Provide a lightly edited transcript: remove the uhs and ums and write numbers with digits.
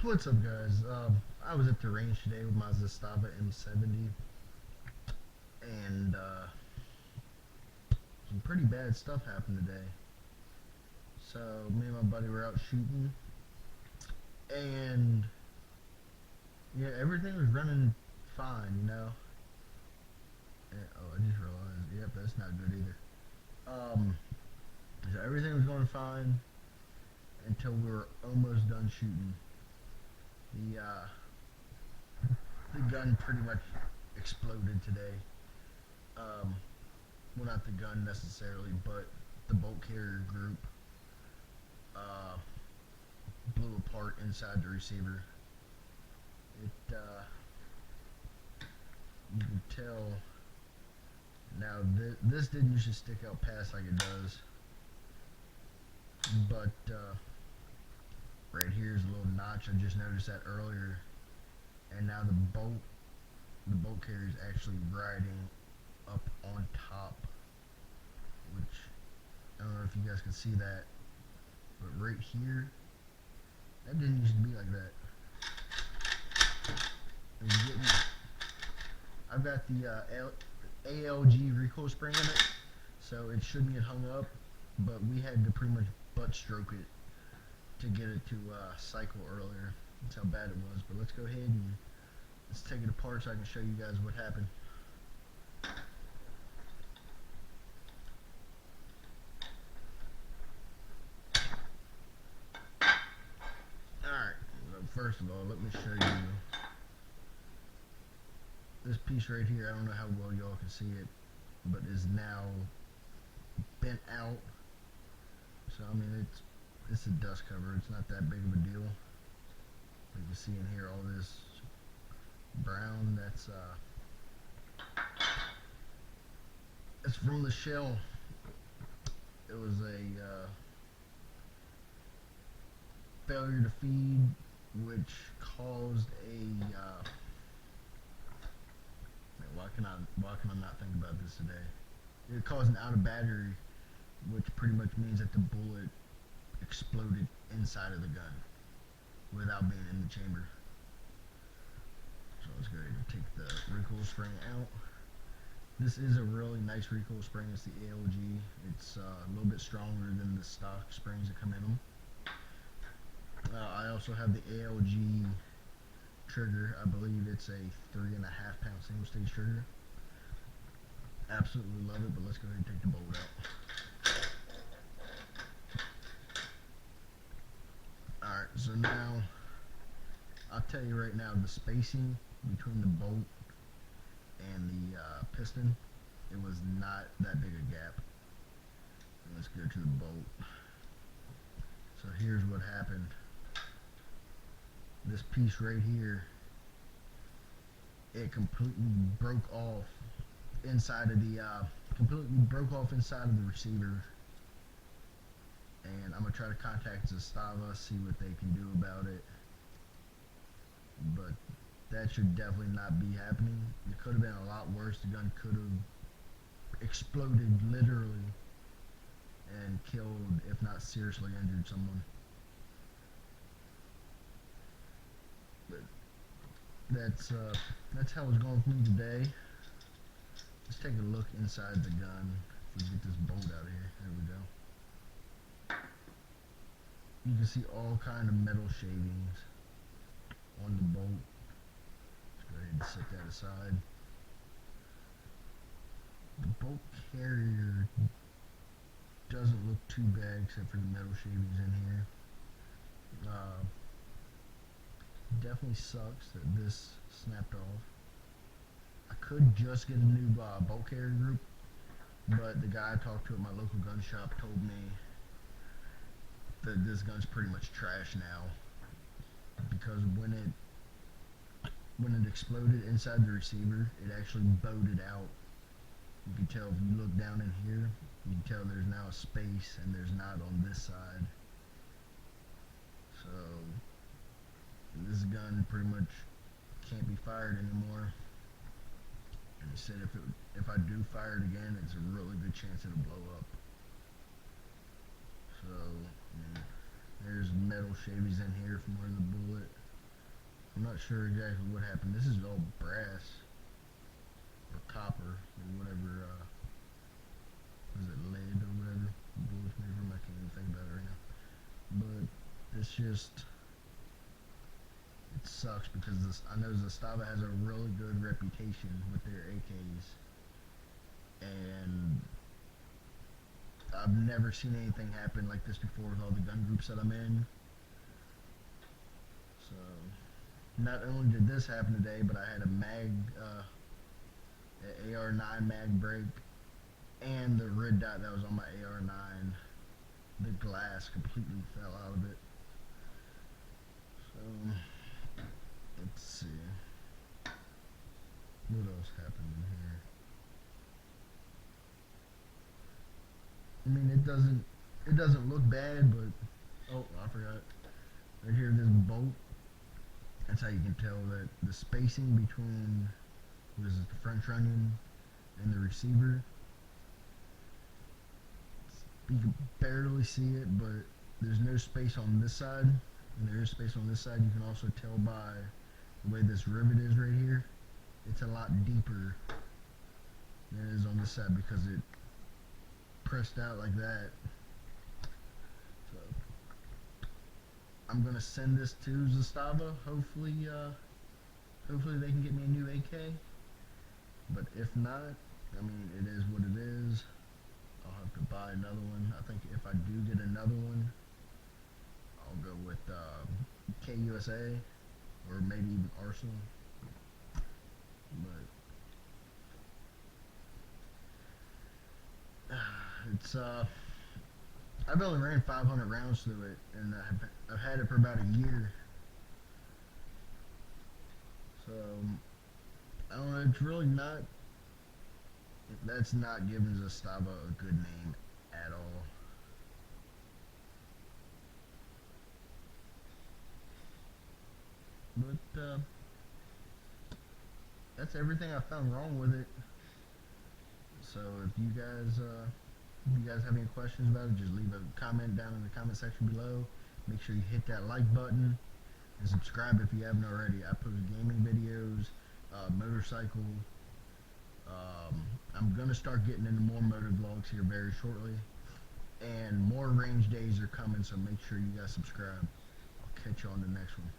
What's up, guys? I was at the range today with my Zastava M70, and some pretty bad stuff happened today. So me and my buddy were out shooting, and yeah, everything was running fine. Oh, I just realized, yep, that's not good either. Um, so everything was going fine until we were almost done shooting. The uh, the gun pretty much exploded today. Um, well, not the gun necessarily, but the bolt carrier group uh, blew apart inside the receiver. You can tell now. This didn't usually stick out past like it does, but right here is a little notch. I just noticed that earlier, and now the bolt carrier is actually riding up on top, which I don't know if you guys can see that, but right here, that didn't used to be like that. And I've got the ALG recoil spring in it, so it shouldn't get hung up, but we had to pretty much butt stroke it to get it to cycle earlier. That's how bad it was. But let's go ahead and let's take it apart so I can show you guys what happened. Alright, so first of all, let me show you this piece right here. I don't know how well y'all can see it, but is now bent out. So I mean, it's a dust cover. It's not that big of a deal. You can see in here all this brown. That's from the shell. It was a failure to feed, which caused a why can I not think about this today? It caused an out of battery, which pretty much means that the bullet exploded inside of the gun without being in the chamber. So let's go ahead and take the recoil spring out. This is a really nice recoil spring. It's the ALG. It's a little bit stronger than the stock springs that come in them. I also have the ALG trigger. I believe it's a 3.5 pound single stage trigger. Absolutely love it, but let's go ahead and take the bolt out. Alright, so now I'll tell you right now, the spacing between the bolt and the piston, it was not that big a gap. And let's go to the bolt. So here's what happened. This piece right here, it completely broke off inside of the receiver. And I'm gonna try to contact Zastava, see what they can do about it. But that should definitely not be happening. It could have been a lot worse. The gun could have exploded literally and killed, if not seriously injured, someone. But that's how it's going for me today. Let's take a look inside the gun. If we get this bolt out of here, there we go. You can see all kind of metal shavings on the bolt. Let's go ahead and set that aside. The bolt carrier doesn't look too bad except for the metal shavings in here. Definitely sucks that this snapped off. I could just get a new bolt carrier group, but the guy I talked to at my local gun shop told me that this gun's pretty much trash now, because when it exploded inside the receiver, it actually bowed out. You can tell if you look down in here, you can tell there's now a space and there's not on this side. So this gun pretty much can't be fired anymore. And he said if I do fire it again, it's a really good chance it'll blow up. So there's metal shavings in here from where the bullet I'm not sure exactly what happened. This is all brass or copper or whatever. Was it lead or whatever? Bullets made from. I can't even think about it right now. But it's just it sucks because I know Zastava has a really good reputation with their AKs, and I've never seen anything happen like this before with all the gun groups that I'm in. So not only did this happen today, but I had a an AR9 mag break, and the red dot that was on my AR9, the glass completely fell out of it. So let's see what else happened in here. I mean, it doesn't look bad, but oh, I forgot. Right here, this bolt. That's how you can tell that the spacing between what is it, the front trunnion and the receiver. You can barely see it, but there's no space on this side, and there is space on this side. You can also tell by the way this rivet is right here. It's a lot deeper than it is on this side because it pressed out like that. So I'm gonna send this to Zastava. Hopefully they can get me a new AK. But if not, I mean, it is what it is. I'll have to buy another one. I think if I do get another one, I'll go with KUSA or maybe even Arsenal. But it's I've only ran 500 rounds through it, and I've had it for about a year. So I don't know. It's really not. That's not giving Zastava a good name at all. But that's everything I found wrong with it. So if you guys have any questions about it, just leave a comment down in the comment section below. Make sure you hit that like button and subscribe if you haven't already. I post gaming videos, motorcycle. I'm gonna start getting into more motor vlogs here very shortly, and more range days are coming. So make sure you guys subscribe. I'll catch you on the next one.